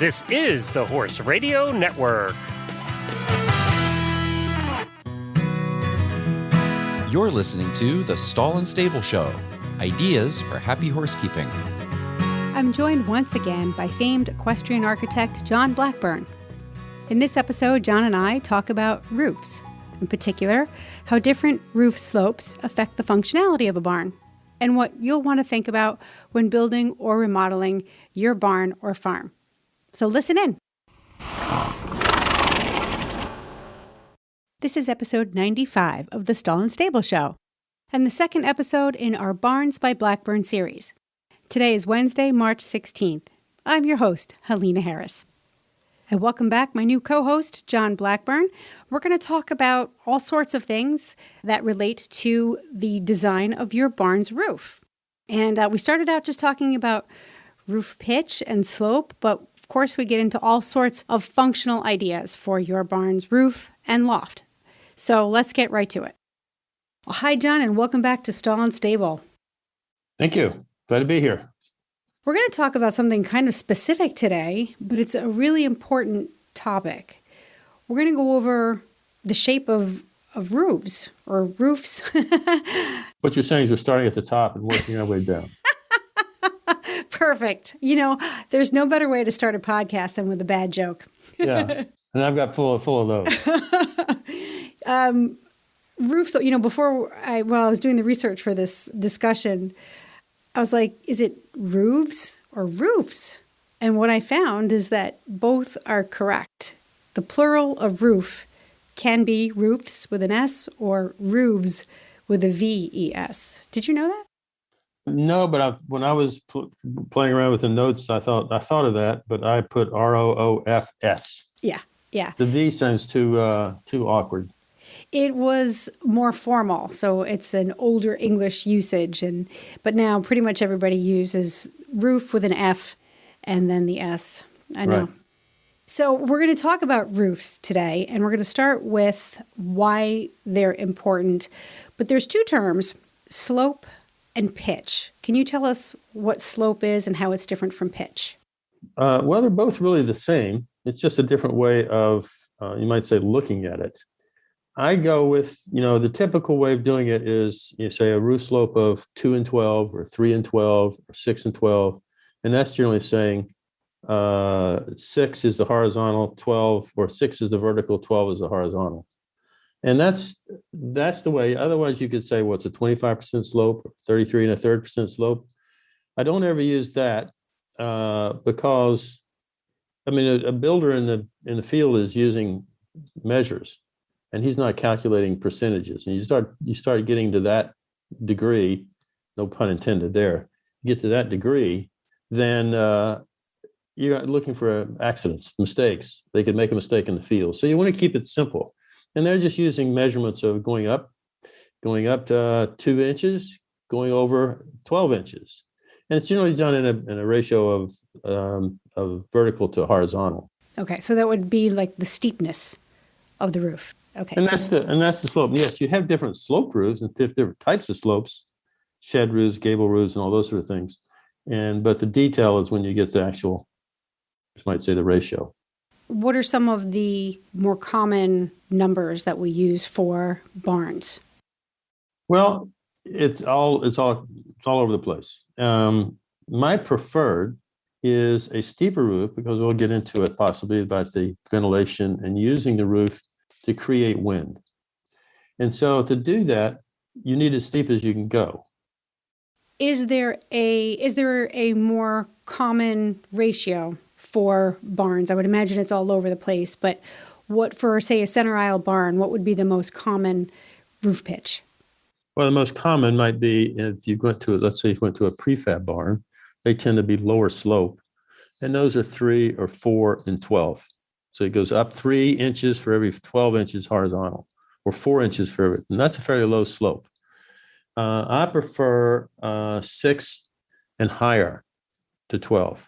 This is the Horse Radio Network. You're listening to The Stall and Stable Show, ideas for happy horsekeeping. I'm joined once again by famed equestrian architect John Blackburn. In this episode, John and I talk about roofs, in particular, how different roof slopes affect the functionality of a barn, and what you'll want to think about when building or remodeling your barn or farm. So listen in. This is episode 95 of the Stall and Stable Show, and the second episode in our Barns by Blackburn series. Today is Wednesday, March 16th. I'm your host, Helena Harris. And welcome back, my new co-host, John Blackburn. We're going to talk about all sorts of things that relate to the design of your barn's roof. And we started out just talking about roof pitch and slope, but of course we get into all sorts of functional ideas for your barn's roof and loft. So let's get right to it. Well, hi, John, and welcome back to Stall and Stable. Thank you. Glad to be here. We're going to talk about something kind of specific today, but it's a really important topic. We're going to go over the shape of roofs, or roofs. What you're saying is we're starting at the top and working our way down. Perfect. You know, there's no better way to start a podcast than with a bad joke. Yeah, and I've got full of those. Roofs, you know, before I was doing the research for this discussion, I was like, is it roofs or roofs? And what I found is that both are correct. The plural of roof can be roofs with an S or roofs with a V-E-S. Did you know that? No, but when I was playing around with the notes, I thought of that, but I put R-O-O-F-S. Yeah. The V sounds too awkward. It was more formal, so it's an older English usage, but now pretty much everybody uses roof with an F and then the S. I know. Right. So we're going to talk about roofs today, and we're going to start with why they're important. But there's two terms, slope and pitch. Can you tell us what slope is and how it's different from pitch? Well, they're both really the same. It's just a different way of, you might say, looking at it. I go with, the typical way of doing it is you say a roof slope of 2 and 12 or 3 and 12 or 6 and 12. And that's generally saying 6 is the horizontal, 12 or 6 is the vertical, 12 is the horizontal. And that's the way. Otherwise, you could say, what's a 25% slope, 33 and a third percent slope. I don't ever use that because, a builder in the field is using measures. And he's not calculating percentages. And you start getting to that degree, no pun intended there, you get to that degree, then you're looking for accidents, mistakes. They could make a mistake in the field. So you want to keep it simple. And they're just using measurements of going up to 2 inches, going over 12 inches. And it's generally done in a ratio of vertical to horizontal. Okay, so that would be like the steepness of the roof. Okay. And that's the slope. Yes, you have different slope roofs and different types of slopes, shed roofs, gable roofs, and all those sort of things. But the detail is when you get the actual, you might say, the ratio. What are some of the more common numbers that we use for barns? Well, it's all over the place. My preferred is a steeper roof because we'll get into it possibly about the ventilation and using the roof to create wind. And so to do that, you need as steep as you can go. Is there a more common ratio for barns? I would imagine it's all over the place, but what for, say, a center aisle barn, what would be the most common roof pitch? Well, the most common might be if you went to, let's say you went to a prefab barn, they tend to be lower slope. And those are 3 or 4 and 12. So it goes up 3 inches for every 12 inches horizontal, or 4 inches for every, and that's a fairly low slope. I prefer 6 and higher to 12,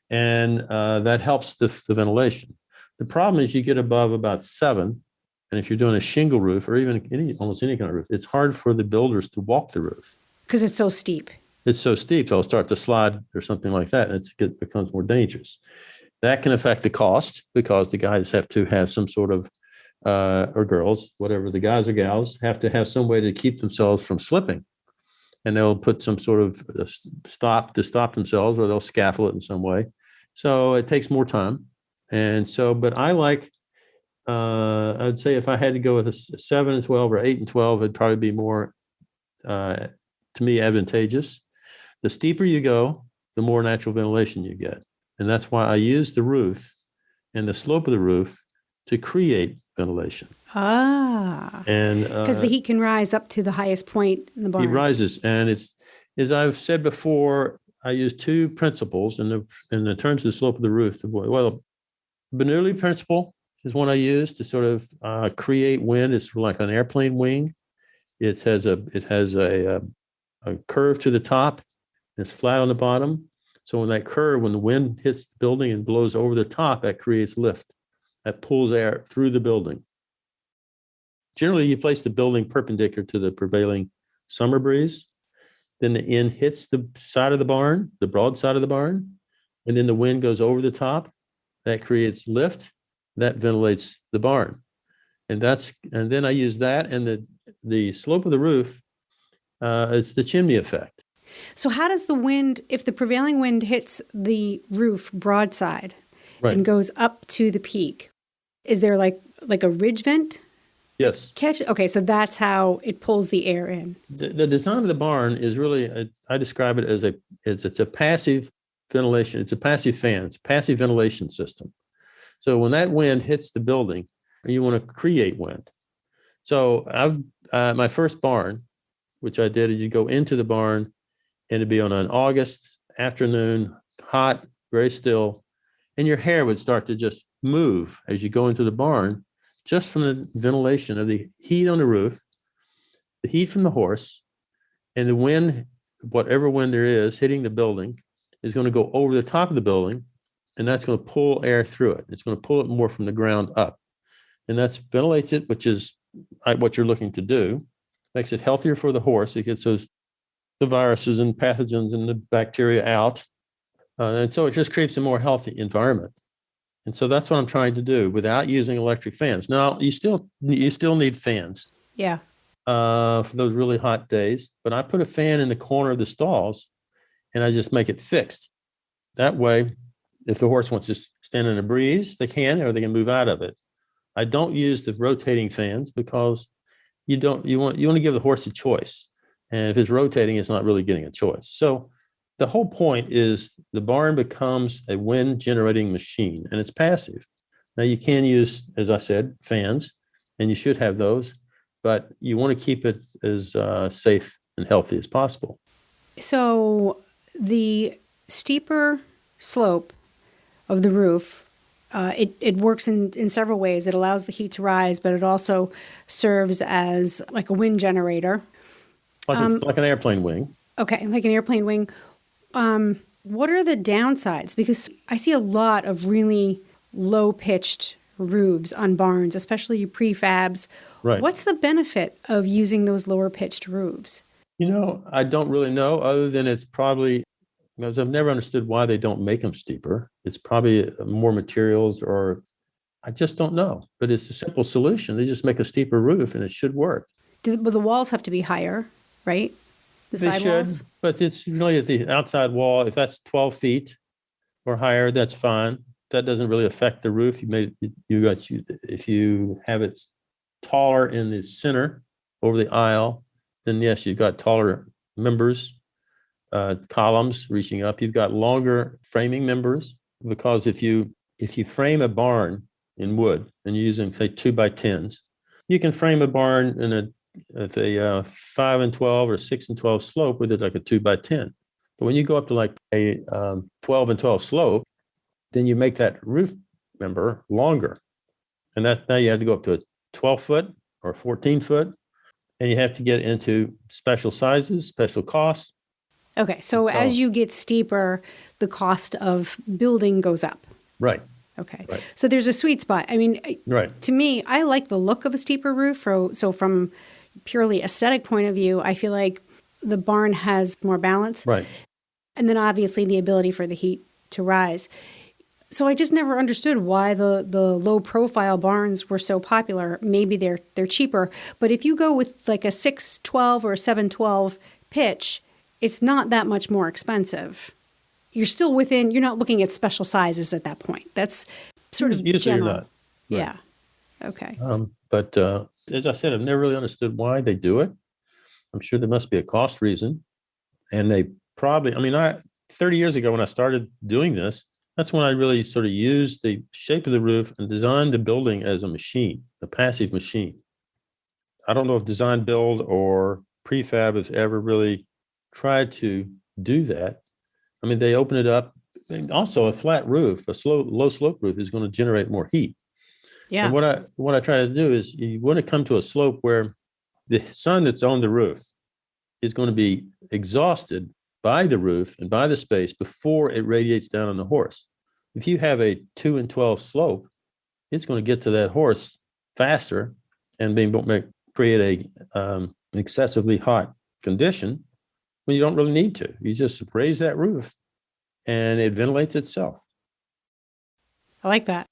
and that helps the ventilation. The problem is you get above about 7, and if you're doing a shingle roof or even almost any kind of roof, it's hard for the builders to walk the roof. Because it's so steep. It's so steep, they'll start to slide or something like that, and it becomes more dangerous. That can affect the cost because the guys have to have some sort of, or girls, whatever, the guys or gals have to have some way to keep themselves from slipping. And they'll put some sort of stop to stop themselves, or they'll scaffold it in some way. So it takes more time. And so, but I like, I'd say if I had to go with a 7 and 12 or 8 and 12, it'd probably be more, to me, advantageous. The steeper you go, the more natural ventilation you get. And that's why I use the roof and the slope of the roof to create ventilation. Ah. And because the heat can rise up to the highest point in the barn. It rises. And it's, as I've said before, I use two principles in the terms of the slope of the roof. Well, Bernoulli principle is one I use to sort of create wind. It's like an airplane wing. It has a curve to the top. It's flat on the bottom. So when that curve, when the wind hits the building and blows over the top, that creates lift. That pulls air through the building. Generally, you place the building perpendicular to the prevailing summer breeze. Then the end hits the side of the barn, the broad side of the barn, and then the wind goes over the top. That creates lift. That ventilates the barn. And then I use that, and the slope of the roof is the chimney effect. So how does the wind, if the prevailing wind hits the roof broadside and goes up to the peak, is there like a ridge vent? Yes. Okay, so that's how it pulls the air in. The design of the barn is really, I describe it as it's a passive ventilation. It's a passive fan. It's a passive ventilation system. So when that wind hits the building, you want to create wind. So my first barn, which I did, is you go into the barn, and it'd be on an August afternoon, hot, very still, and your hair would start to just move as you go into the barn, just from the ventilation of the heat on the roof, the heat from the horse, and the wind, whatever wind there is hitting the building, is going to go over the top of the building, and that's going to pull air through it. It's going to pull it more from the ground up. And that ventilates it, which is what you're looking to do. Makes it healthier for the horse. It gets the viruses and pathogens and the bacteria out. And so it just creates a more healthy environment. And so that's what I'm trying to do without using electric fans. Now, you still need fans. Yeah. For those really hot days. But I put a fan in the corner of the stalls, and I just make it fixed. That way, if the horse wants to stand in a breeze, they can, or they can move out of it. I don't use the rotating fans because you want to give the horse a choice. And if it's rotating, it's not really getting a choice. So the whole point is the barn becomes a wind generating machine, and it's passive. Now you can use, as I said, fans, and you should have those, but you want to keep it as safe and healthy as possible. So the steeper slope of the roof, it works in several ways. It allows the heat to rise, but it also serves as like a wind generator. Like an airplane wing. Okay, like an airplane wing. What are the downsides? Because I see a lot of really low-pitched roofs on barns, especially prefabs. Right. What's the benefit of using those lower-pitched roofs? I don't really know, other than it's probably, because I've never understood why they don't make them steeper. It's probably more materials, or I just don't know. But it's a simple solution. They just make a steeper roof, and it should work. But the walls have to be higher, right? The They should, sidewalls? but it's really at the outside wall. If that's 12 feet or higher, that's fine. That doesn't really affect the roof. If you have it taller in the center over the aisle, then yes, you've got taller members, columns reaching up. You've got longer framing members, because if you frame a barn in wood and you're using, say, 2x10s, you can frame a barn in a 5 and 12 or 6 and 12 slope with it like a 2x10. But when you go up to like a 12 and 12 slope, then you make that roof member longer. And now you have to go up to a 12 foot or 14 foot, and you have to get into special sizes, special costs. Okay, so as you get steeper, the cost of building goes up. Right. Okay. Right. So there's a sweet spot. I mean, Right. to me, I like the look of a steeper roof. So from purely aesthetic point of view, I feel like the barn has more balance. Right. And then obviously the ability for the heat to rise. So I just never understood why the low profile barns were so popular. Maybe they're cheaper, but if you go with like a 612 or a 712 pitch, it's not that much more expensive. You're still within. You're not looking at special sizes at that point. That's sort of Usually general. you're not. Right. Yeah. Okay. But as I said, I've never really understood why they do it. I'm sure there must be a cost reason, and they probably. I mean, 30 years ago when I started doing this, that's when I really sort of used the shape of the roof and designed the building as a machine, a passive machine. I don't know if design build or prefab has ever really tried to do that. I mean, they open it up. And also, a flat roof, low slope roof, is going to generate more heat. Yeah. And what I try to do is you want to come to a slope where the sun that's on the roof is going to be exhausted by the roof and by the space before it radiates down on the horse. If you have a 2 and 12 slope, it's going to get to that horse faster and create a excessively hot condition when you don't really need to. You just raise that roof and it ventilates itself. I like that.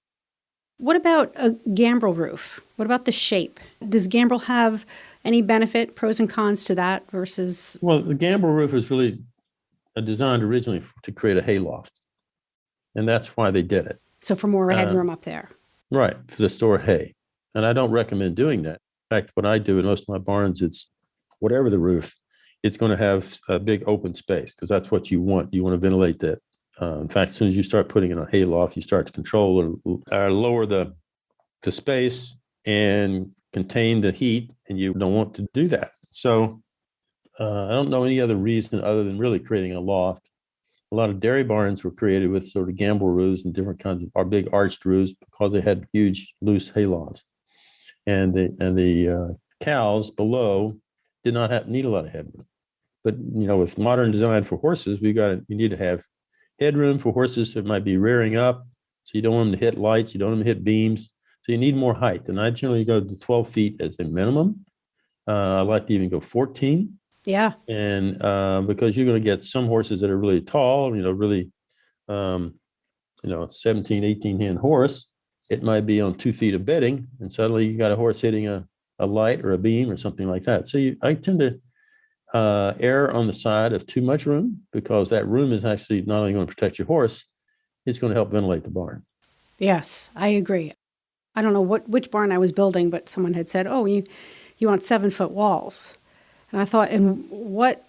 What about a gambrel roof? What about the shape? Does gambrel have any benefit, pros and cons to that versus? Well, the gambrel roof is really designed originally to create a hayloft. And that's why they did it. So for more headroom up there. Right, for the store hay. And I don't recommend doing that. In fact, what I do in most of my barns, it's whatever the roof, it's going to have a big open space because that's what you want. You want to ventilate that. In fact, as soon as you start putting in a hayloft, you start to control or lower the space and contain the heat, and you don't want to do that. So I don't know any other reason other than really creating a loft. A lot of dairy barns were created with sort of gambrel roofs and different kinds of big arched roofs because they had huge loose haylofts, and the cows below did not need a lot of headroom. But with modern design for horses, you need to have headroom for horses that might be rearing up, so you don't want them to hit lights, you don't want them to hit beams, so you need more height. And I generally go to 12 feet as a minimum. I like to even go 14. Yeah. And because you're going to get some horses that are really tall, really, 17, 18 hand horse, it might be on 2 feet of bedding, and suddenly you got a horse hitting a light or a beam or something like that. So I tend to err on the side of too much room, because that room is actually not only going to protect your horse, it's going to help ventilate the barn. Yes, I agree. I don't know which barn I was building, but someone had said, "Oh, you want 7-foot walls." And I thought, in what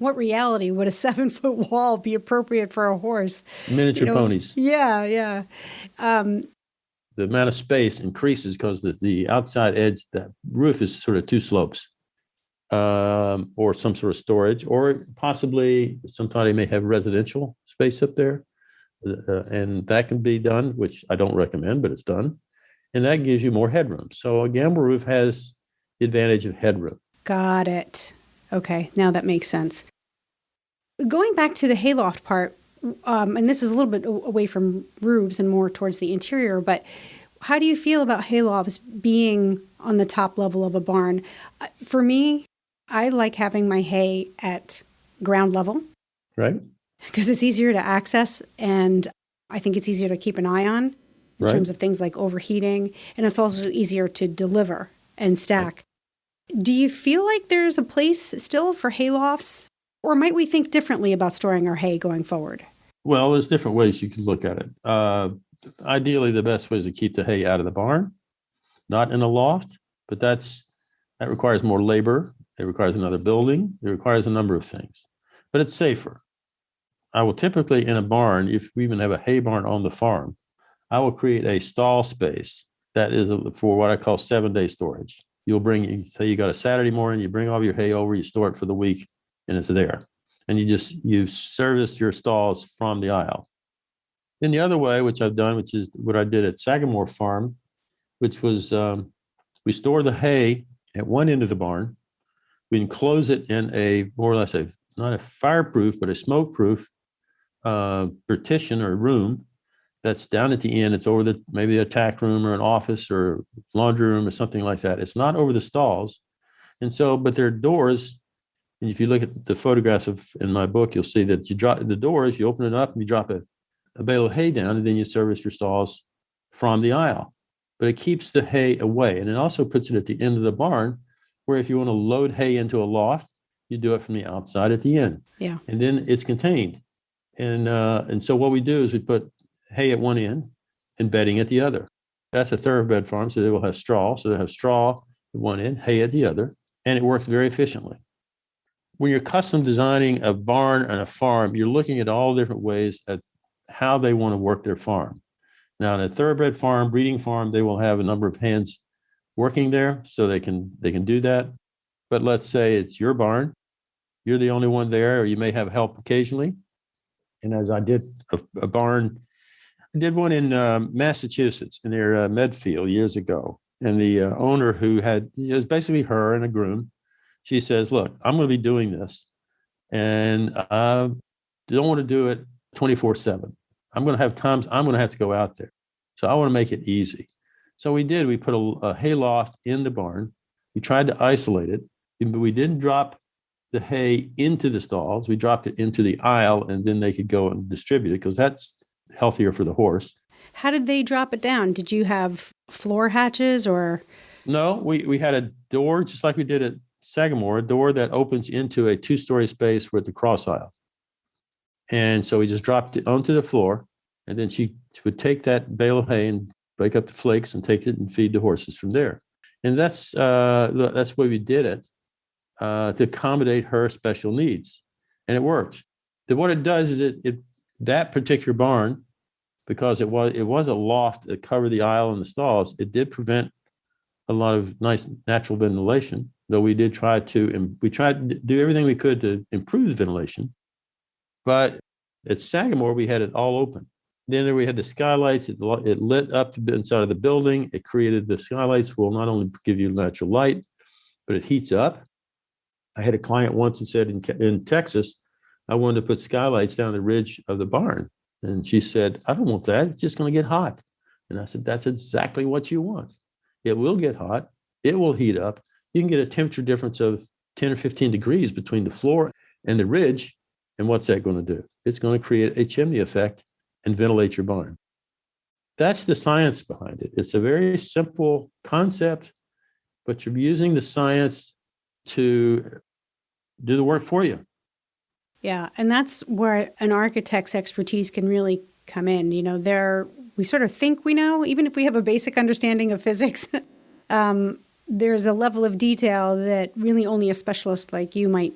reality would a 7-foot wall be appropriate for a horse? Miniature ponies. Yeah. The amount of space increases because the outside edge, that roof is sort of two slopes, or some sort of storage, or possibly somebody may have residential space up there. And that can be done, which I don't recommend, but it's done. And that gives you more headroom. So a gambrel roof has the advantage of headroom. Got it. Okay, now that makes sense. Going back to the hayloft part, and this is a little bit away from roofs and more towards the interior, but how do you feel about haylofts being on the top level of a barn? For me, I like having my hay at ground level. Right. Because it's easier to access, and I think it's easier to keep an eye on in terms of things like overheating, and it's also easier to deliver and stack. Do you feel like there's a place still for haylofts, or might we think differently about storing our hay going forward? Well, there's different ways you can look at it. Ideally, the best way is to keep the hay out of the barn, not in a loft, but that requires more labor. It requires another building. It requires a number of things, but it's safer. I will typically, in a barn, if we even have a hay barn on the farm, I will create a stall space that is for what I call 7-day storage. Say you got a Saturday morning, you bring all your hay over, you store it for the week, and it's there. And you service your stalls from the aisle. Then the other way, which I've done, which is what I did at Sagamore Farm, which was we store the hay at one end of the barn. We enclose it in a more or less not a fireproof, but a smoke-proof partition or room that's down at the end. It's over maybe a tack room or an office or laundry room or something like that. It's not over the stalls. And so, but there are doors. And if you look at the photographs in my book, you'll see that you drop the doors, you open it up and you drop a bale of hay down, and then you service your stalls from the aisle. But it keeps the hay away. And it also puts it at the end of the barn, where if you want to load hay into a loft, you do it from the outside at the end. Yeah. And then it's contained. And so what we do is we put hay at one end and bedding at the other. That's a thoroughbred farm, so they will have straw. So they have straw at one end, hay at the other, and it works very efficiently. When you're custom designing a barn and a farm, you're looking at all different ways at how they want to work their farm. Now, in a thoroughbred farm, breeding farm, they will have a number of hands working there, so they can do that. But let's say it's your barn, you're the only one there, or you may have help occasionally. And as I did a barn, I did one in Massachusetts in their Medfield years ago. And the owner who it was basically her and a groom, she says, look, I'm going to be doing this, and I don't want to do it 24/7. I'm going to have times I'm going to have to go out there. So I want to make it easy. So we did. We put a hay loft in the barn. We tried to isolate it, but we didn't drop the hay into the stalls. We dropped it into the aisle, and then they could go and distribute it, because that's healthier for the horse. How did they drop it down? Did you have floor hatches or? No, we had a door, just like we did at Sagamore, a door that opens into a 2-story space with the cross aisle. And so we just dropped it onto the floor, and then she would take that bale of hay and break up the flakes and take it and feed the horses from there. And that's the way we did it, to accommodate her special needs. And it worked. What it does is it that particular barn, because it was a loft that covered the aisle and the stalls, it did prevent a lot of nice natural ventilation, though we tried to do everything we could to improve the ventilation. But at Sagamore, we had it all open. Then we had the skylights. It lit up the inside of the building. It created the skylights will not only give you natural light, but it heats up. I had a client once that said in Texas, I wanted to put skylights down the ridge of the barn. And she said, I don't want that. It's just going to get hot. And I said, that's exactly what you want. It will get hot. It will heat up. You can get a temperature difference of 10 or 15 degrees between the floor and the ridge. And what's that going to do? It's going to create a chimney effect and ventilate your barn. That's the science behind it. It's a very simple concept, but you're using the science to do the work for you. Yeah, and that's where an architect's expertise can really come in. You know, we sort of think we know, even if we have a basic understanding of physics, there's a level of detail that really only a specialist like you might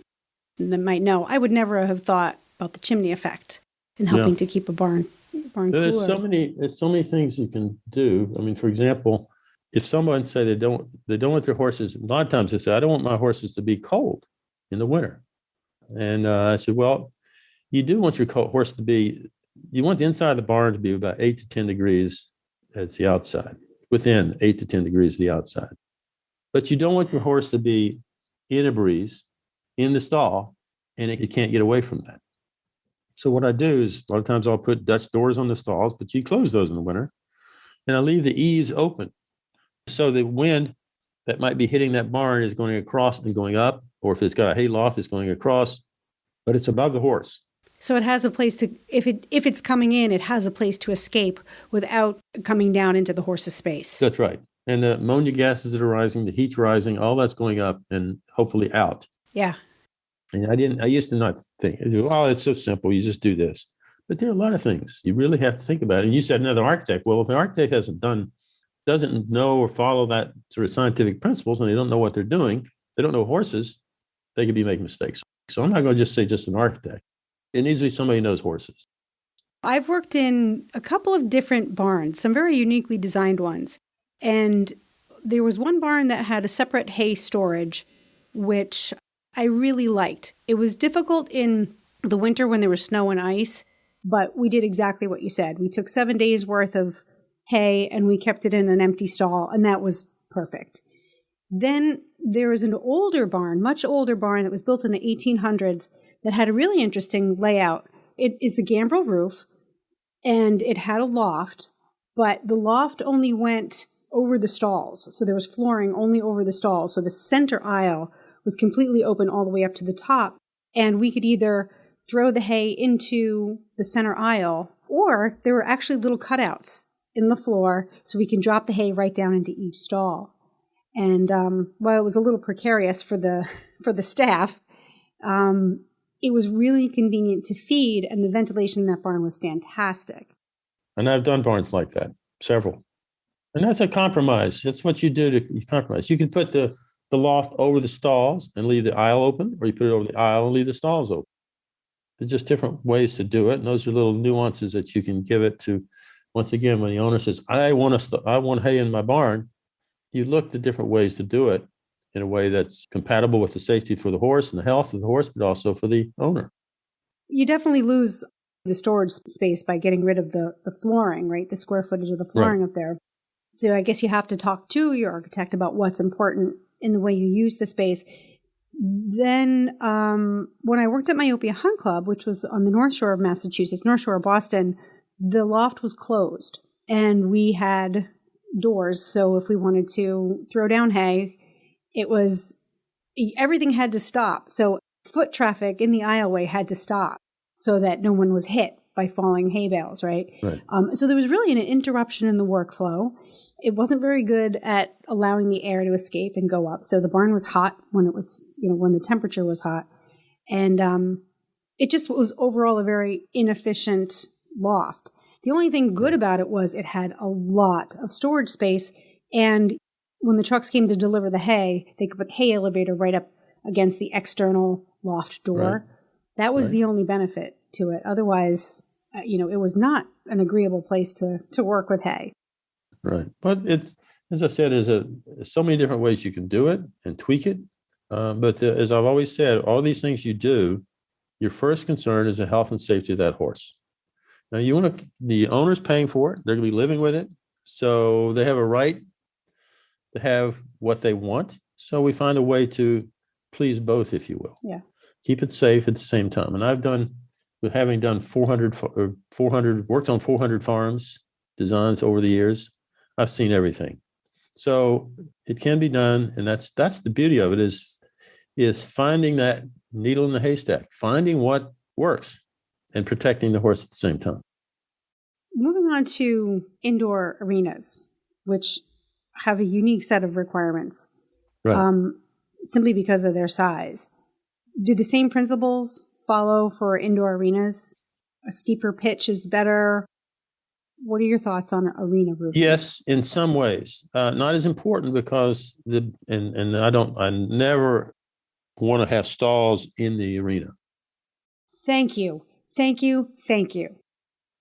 know. I would never have thought about the chimney effect in helping to keep a barn cooler. There's so many things you can do. I mean, for example, if someone say they don't want their horses, a lot of times they say, I don't want my horses to be cold in the winter. And I said, well, you do want your horse to be, you want the inside of the barn to be about 8 to 10 degrees as the outside, within 8 to 10 degrees of the outside. But you don't want your horse to be in a breeze in the stall, and it can't get away from that. So what I do is a lot of times I'll put Dutch doors on the stalls, but you close those in the winter, and I leave the eaves open. So the wind that might be hitting that barn is going across and going up, or if it's got a hay loft, it's going across, but it's above the horse. So it has a place to, if it's coming in, it has a place to escape without coming down into the horse's space. That's right. And the ammonia gases that are rising, the heat's rising, all that's going up and hopefully out. Yeah. And I used to not think, oh, it's so simple. You just do this. But there are a lot of things you really have to think about. And you said another architect. Well, if an architect doesn't know or follow that sort of scientific principles, and they don't know what they're doing, they don't know horses, they could be making mistakes. So I'm not going to just say just an architect. It needs to be somebody who knows horses. I've worked in a couple of different barns, some very uniquely designed ones. And there was one barn that had a separate hay storage, which I really liked. It was difficult in the winter when there was snow and ice, but we did exactly what you said. We took 7 days worth of hay and we kept it in an empty stall, and that was perfect. Then there was an older barn, much older barn that was built in the 1800s that had a really interesting layout. It is a gambrel roof, and it had a loft, but the loft only went over the stalls. So there was flooring only over the stalls. So the center aisle was completely open all the way up to the top. And we could either throw the hay into the center aisle Or there were actually little cutouts in the floor so we can drop the hay right down into each stall. And while it was a little precarious for the staff, it was really convenient to feed, and the ventilation in that barn was fantastic. And I've done barns like that, several. And that's a compromise. That's what you do to compromise. You can put the loft over the stalls and leave the aisle open, or you put it over the aisle and leave the stalls open. There's just different ways to do it. And those are little nuances that you can give it to. Once again, when the owner says, I want hay in my barn, you look at different ways to do it in a way that's compatible with the safety for the horse and the health of the horse, but also for the owner. You definitely lose the storage space by getting rid of the flooring, right? The square footage of the flooring up there. So I guess you have to talk to your architect about what's important in the way you use the space. Then when I worked at Myopia Hunt Club, which was on the North Shore of Massachusetts, North Shore of Boston, the loft was closed and we had doors. So if we wanted to throw down hay, everything had to stop. So foot traffic in the aisleway had to stop so that no one was hit by falling hay bales, right? So there was really an interruption in the workflow. It wasn't very good at allowing the air to escape and go up. So the barn was hot when it was, when the temperature was hot. And it just was overall a very inefficient loft. The only thing good about it was it had a lot of storage space. And when the trucks came to deliver the hay, they could put the hay elevator right up against the external loft door. That was the only benefit to it. Otherwise, it was not an agreeable place to work with hay. Right. But it's, as I said, there's so many different ways you can do it and tweak it. But as I've always said, all these things you do, your first concern is the health and safety of that horse. Now, the owner's paying for it. They're going to be living with it. So they have a right to have what they want. So we find a way to please both, if you will. Yeah. Keep it safe at the same time. And I've done, with having done 400, worked on 400 farms, designs over the years, I've seen everything. So it can be done. And that's the beauty of it is finding that needle in the haystack, finding what works and protecting the horse at the same time. Moving on to indoor arenas, which have a unique set of requirements, simply because of their size. Do the same principles follow for indoor arenas? A steeper pitch is better. What are your thoughts on arena roofing? Yes, in some ways, not as important because I never want to have stalls in the arena. Thank you.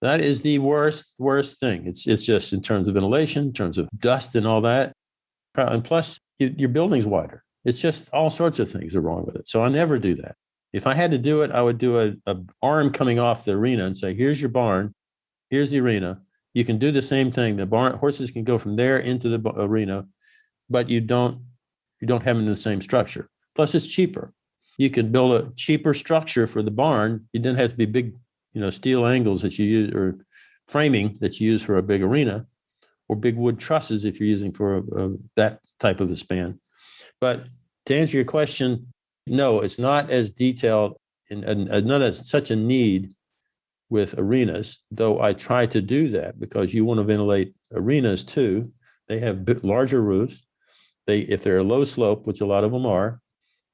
That is the worst thing. It's just in terms of ventilation, in terms of dust and all that. And plus, your building's wider. It's just all sorts of things are wrong with it. So I never do that. If I had to do it, I would do a arm coming off the arena and say, here's your barn, here's the arena. You can do the same thing. The barn horses can go from there into the arena, but you don't have them in the same structure. Plus, it's cheaper. You can build a cheaper structure for the barn. You didn't have to be big, steel angles that you use or framing that you use for a big arena, or big wood trusses if you're using for that type of a span. But to answer your question, no, it's not as detailed and not as such a need with arenas, though I try to do that because you want to ventilate arenas too. They have larger roofs. If they're a low slope, which a lot of them are,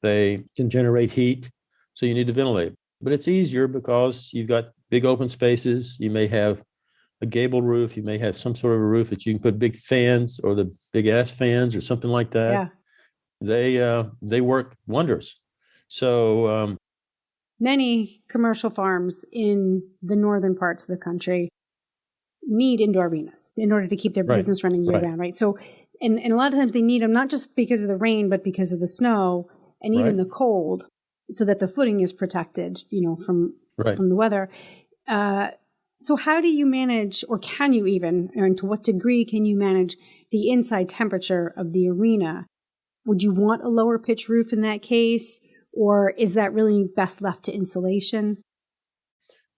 they can generate heat. So you need to ventilate. But it's easier because you've got big open spaces. You may have a gable roof. You may have some sort of a roof that you can put big fans or the big ass fans or something like that. Yeah. They work wonders. So many commercial farms in the northern parts of the country need indoor arenas in order to keep their business running year round, right? So, and a lot of times they need them not just because of the rain, but because of the snow and even the cold, so that the footing is protected, from the weather. So how do you manage, or can you even, and to what degree can you manage the inside temperature of the arena? Would you want a lower pitch roof in that case? Or is that really best left to insulation?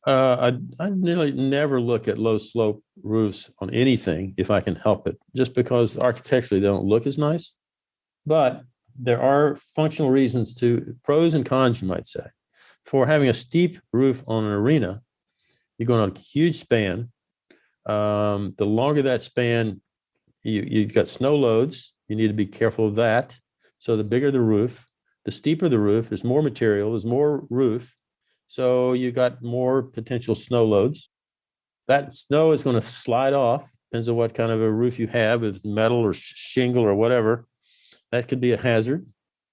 I nearly never look at low slope roofs on anything if I can help it, just because architecturally they don't look as nice. But there are functional reasons pros and cons, you might say, for having a steep roof on an arena. You're going on a huge span. The longer that span, you've got snow loads. You need to be careful of that. So the bigger the roof, the steeper the roof, there's more material, there's more roof. So you got more potential snow loads. That snow is going to slide off. Depends on what kind of a roof you have, if it's metal or shingle or whatever. That could be a hazard.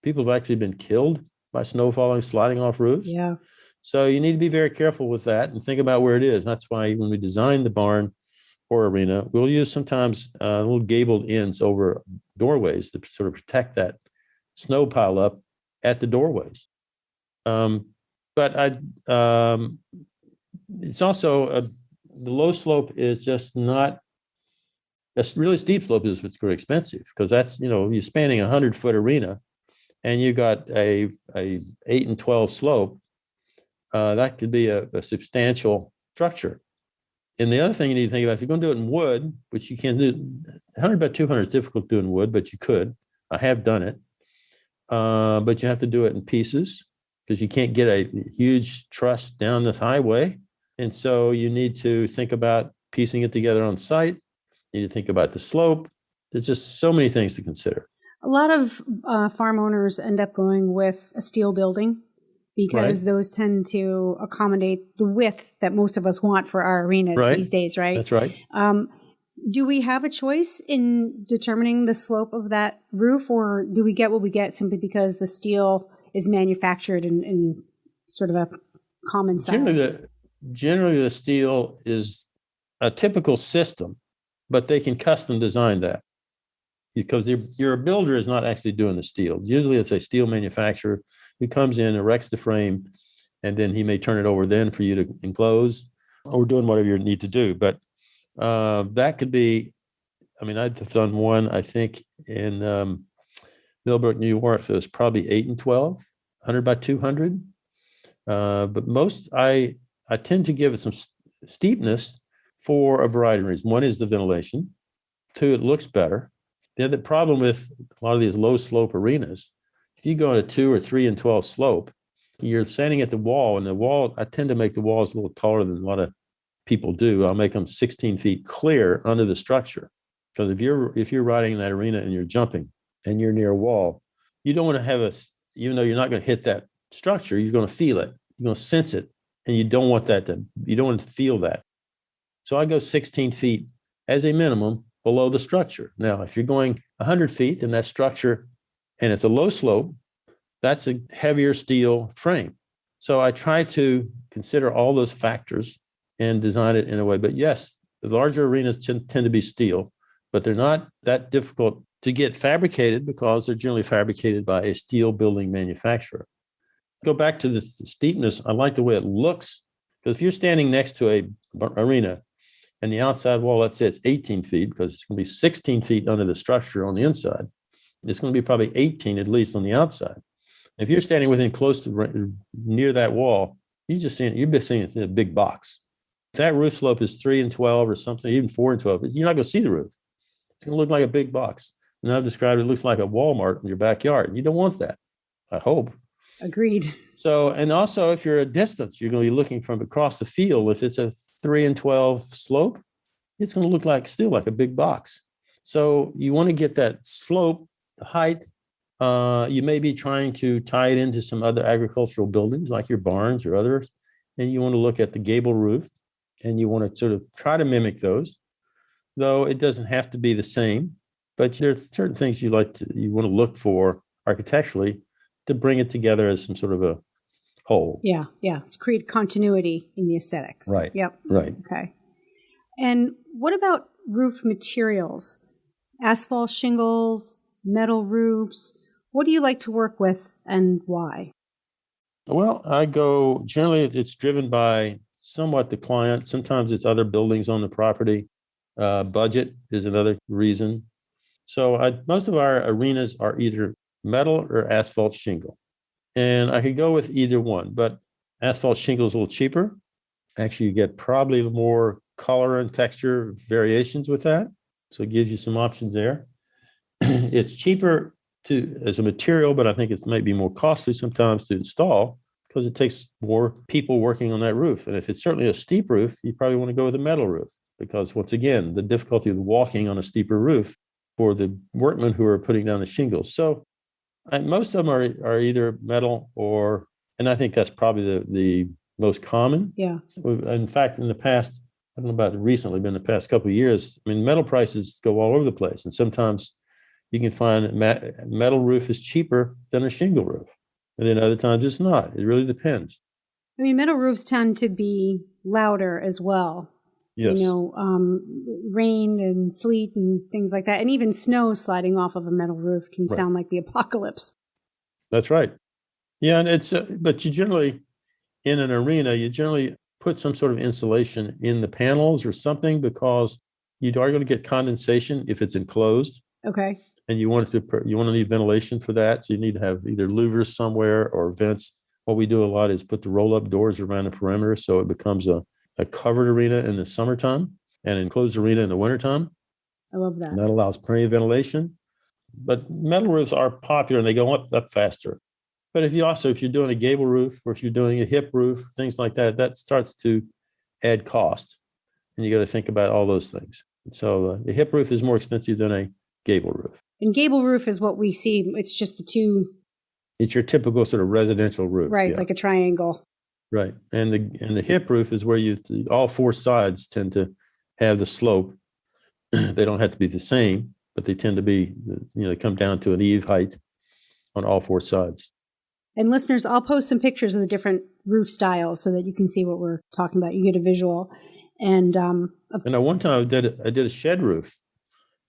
People have actually been killed by snow falling, sliding off roofs. Yeah. So you need to be very careful with that and think about where it is. That's why when we design the barn or arena, we'll use sometimes little gabled ends over doorways to sort of protect that snow pile up at the doorways. But it's also the low slope is just not. A really steep slope is what's very expensive, because that's, you're spanning 100-foot arena, and you got a 8 and 12 slope. That could be a substantial structure. And the other thing you need to think about, if you're going to do it in wood, which you can do, 100 by 200 is difficult to do in wood, but you could. I have done it, but you have to do it in pieces, because you can't get a huge truss down the highway. And so you need to think about piecing it together on site. You need to think about the slope. There's just so many things to consider. A lot of farm owners end up going with a steel building, because those tend to accommodate the width that most of us want for our arenas these days, right? That's right. Do we have a choice in determining the slope of that roof, or do we get what we get simply because the steel is manufactured in sort of a common size? Generally, the steel is a typical system, but they can custom design that, because your builder is not actually doing the steel. Usually it's a steel manufacturer who comes in, erects the frame, and then he may turn it over then for you to enclose, or doing whatever you need to do. But that could be, I've done one, I think, in Millbrook, New York. So it's probably 8 and 12, 100 by 200. But most, I tend to give it some steepness for a variety of reasons. One is the ventilation. Two, it looks better. The other problem with a lot of these low slope arenas, if you go on a 2 or 3 and 12 slope, you're standing at the wall, and the wall, I tend to make the walls a little taller than a lot of people do. I'll make them 16 feet clear under the structure. Because if you're riding in that arena and you're jumping and you're near a wall, you don't want to have even though you're not going to hit that structure, you're going to feel it, you're going to sense it, and you don't want to feel that. So I go 16 feet as a minimum below the structure. Now, if you're going 100 feet in that structure and it's a low slope, that's a heavier steel frame. So I try to consider all those factors and design it in a way. But yes, the larger arenas tend to be steel, but they're not that difficult to get fabricated, because they're generally fabricated by a steel building manufacturer. Go back to the steepness. I like the way it looks, because if you're standing next to a arena and the outside wall, let's say it's 18 feet, because it's going to be 16 feet under the structure on the inside. It's going to be probably 18 at least on the outside. If you're standing within close to near that wall, you've been seeing it in a big box. If that roof slope is 3 and 12 or something, even 4 and 12, you're not going to see the roof. It's going to look like a big box. And I've described it looks like a Walmart in your backyard. You don't want that, I hope. Agreed. So, and also if you're at distance, you're going to be looking from across the field. If it's a 3 and 12 slope, it's going to look like a big box. So you want to get that slope, the height. You may be trying to tie it into some other agricultural buildings like your barns or others. And you want to look at the gable roof, and you want to sort of try to mimic those, though it doesn't have to be the same. But there are certain things you want to look for architecturally to bring it together as some sort of a whole. Yeah. It's create continuity in the aesthetics. Right. Yep. Right. Okay. And what about roof materials? Asphalt shingles, metal roofs. What do you like to work with, and why? Well, generally it's driven by somewhat the client. Sometimes it's other buildings on the property. Budget is another reason. So most of our arenas are either metal or asphalt shingle. And I could go with either one, but asphalt shingle is a little cheaper. Actually, you get probably more color and texture variations with that. So it gives you some options there. It's cheaper as a material, but I think it might be more costly sometimes to install, because it takes more people working on that roof. And if it's certainly a steep roof, you probably want to go with a metal roof because, once again, the difficulty of walking on a steeper roof for the workmen who are putting down the shingles. So most of them are either metal or, and I think that's probably the most common. Yeah. In fact, in the past, I don't know about recently, but in the past couple of years, I mean, metal prices go all over the place. And sometimes you can find metal roof is cheaper than a shingle roof. And then other times it's not. It really depends. I mean, metal roofs tend to be louder as well. Yes. Rain and sleet and things like that. And even snow sliding off of a metal roof can sound like the apocalypse. That's right. Yeah. And but you generally, in an arena, you generally put some sort of insulation in the panels or something because you are going to get condensation if it's enclosed. Okay. And you want to need ventilation for that. So you need to have either louvers somewhere or vents. What we do a lot is put the roll-up doors around the perimeter so it becomes a covered arena in the summertime and enclosed arena in the wintertime. I love that. And that allows plenty of ventilation. But metal roofs are popular and they go up faster. But if you're doing a gable roof or if you're doing a hip roof, things like that, that starts to add cost. And you got to think about all those things. So the hip roof is more expensive than a gable roof. And gable roof is what we see. It's just the two. It's your typical sort of residential roof. Right, yeah. like a triangle. Right. And the hip roof is where all four sides tend to have the slope. They don't have to be the same, but they tend to be, they come down to an even height on all four sides. And listeners, I'll post some pictures of the different roof styles so that you can see what we're talking about. You get a visual. And at one time I did a shed roof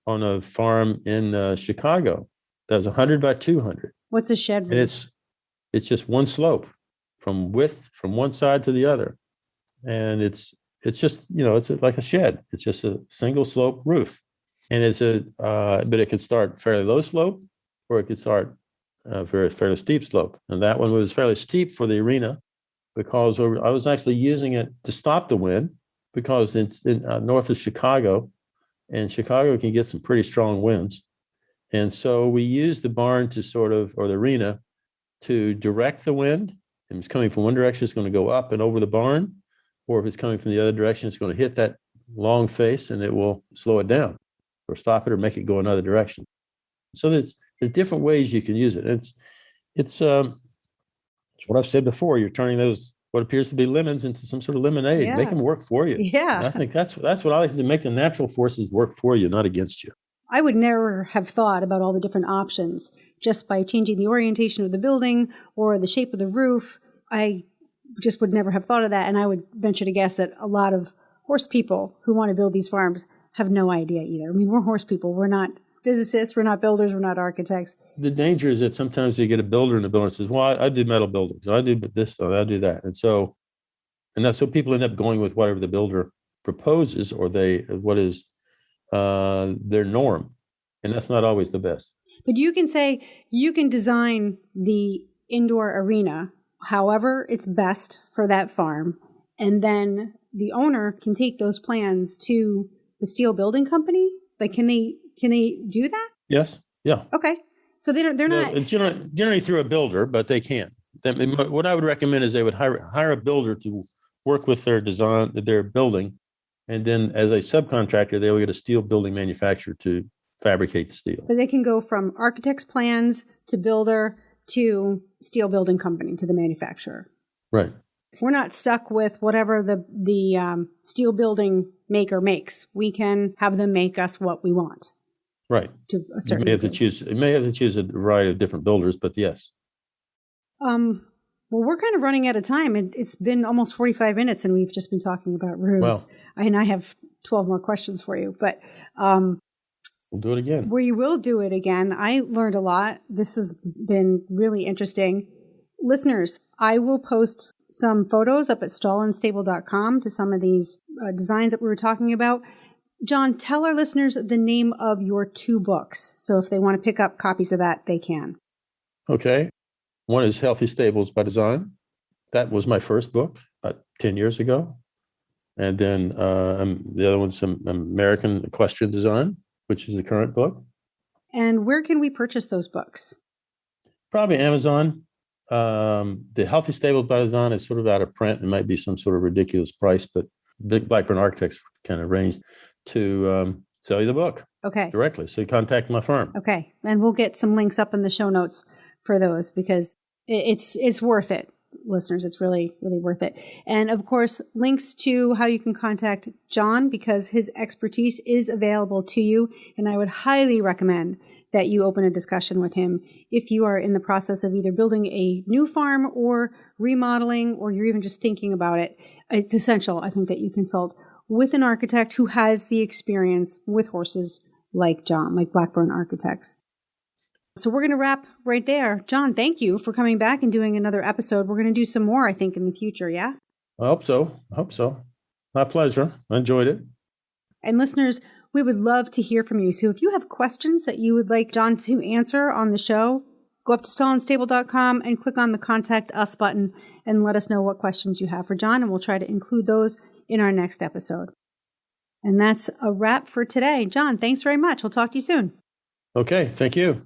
on a farm in Chicago. That was 100 by 200. What's a shed roof? And it's just one slope from one side to the other. And it's just, it's like a shed. It's just a single slope roof. And but it could start fairly low slope or it could start fairly steep slope. And that one was fairly steep for the arena because I was actually using it to stop the wind because it's north of Chicago, and Chicago can get some pretty strong winds. And so we used the barn or the arena to direct the wind. If it's coming from one direction, it's going to go up and over the barn. Or if it's coming from the other direction, it's going to hit that long face and it will slow it down or stop it or make it go another direction. So there are different ways you can use it. It's what I've said before. You're turning those what appears to be lemons into some sort of lemonade. Yeah. Make them work for you. Yeah. And I think that's what I like to do, make the natural forces work for you, not against you. I would never have thought about all the different options just by changing the orientation of the building or the shape of the roof. I just would never have thought of that. And I would venture to guess that a lot of horse people who want to build these farms have no idea either. I mean, we're horse people. We're not physicists. We're not builders. We're not architects. The danger is that sometimes you get a builder in the building and says, well, I do metal buildings. I do this, I do that. And so people end up going with whatever the builder proposes or what is their norm. And that's not always the best. But you can design the indoor arena however it's best for that farm. And then the owner can take those plans to the steel building company. Like, can they do that? Yes. Yeah. Okay. So they're not generally through a builder, but they can. What I would recommend is they would hire a builder to work with their design, their building. And then as a subcontractor, they will get a steel building manufacturer to fabricate the steel. But they can go from architect's plans to builder to steel building company to the manufacturer. Right. So we're not stuck with whatever the steel building maker makes. We can have them make us what we want. Right. To a certain You may have to choose a variety of different builders, but yes. Well, we're kind of running out of time. It's been almost 45 minutes and we've just been talking about roofs. Wow. And I have 12 more questions for you, but we'll do it again. We will do it again. I learned a lot. This has been really interesting. Listeners, I will post some photos up at stallandstable.com to some of these designs that we were talking about. John, tell our listeners the name of your 2 books. So if they want to pick up copies of that, they can. Okay. One is Healthy Stables by Design. That was my first book about 10 years ago. And then the other one's some American Equestrian Design, which is the current book. And where can we purchase those books? Probably Amazon. The Healthy Stable by Design is sort of out of print. It might be some sort of ridiculous price, but Big Blackburn Architects kind of arranged to sell you the book directly. So you contact my firm. Okay. And we'll get some links up in the show notes for those because it's worth it, listeners. It's really, really worth it. And of course, links to how you can contact John because his expertise is available to you. And I would highly recommend that you open a discussion with him if you are in the process of either building a new farm or remodeling, or you're even just thinking about it. It's essential, I think, that you consult with an architect who has the experience with horses like John, like Blackburn Architects. So we're going to wrap right there. John, thank you for coming back and doing another episode. We're going to do some more, I think, in the future, yeah? I hope so. My pleasure. I enjoyed it. And listeners, we would love to hear from you. So if you have questions that you would like John to answer on the show, go up to stallandstable.com and click on the Contact Us button and let us know what questions you have for John, and we'll try to include those in our next episode. And that's a wrap for today. John, thanks very much. We'll talk to you soon. Okay, thank you.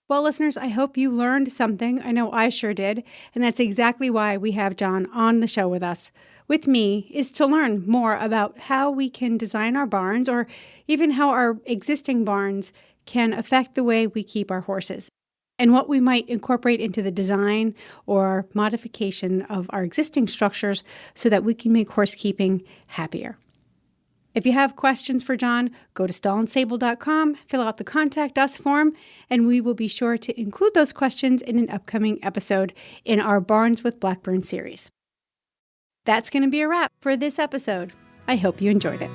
Well, listeners, I hope you learned something. I know I sure did. And that's exactly why we have John on the show with us. With me is to learn more about how we can design our barns, or even how our existing barns can affect the way we keep our horses, and what we might incorporate into the design or modification of our existing structures so that we can make horse keeping happier. If you have questions for John, go to stallandstable.com, fill out the Contact Us form, and we will be sure to include those questions in an upcoming episode in our Barns with Blackburn series. That's going to be a wrap for this episode. I hope you enjoyed it.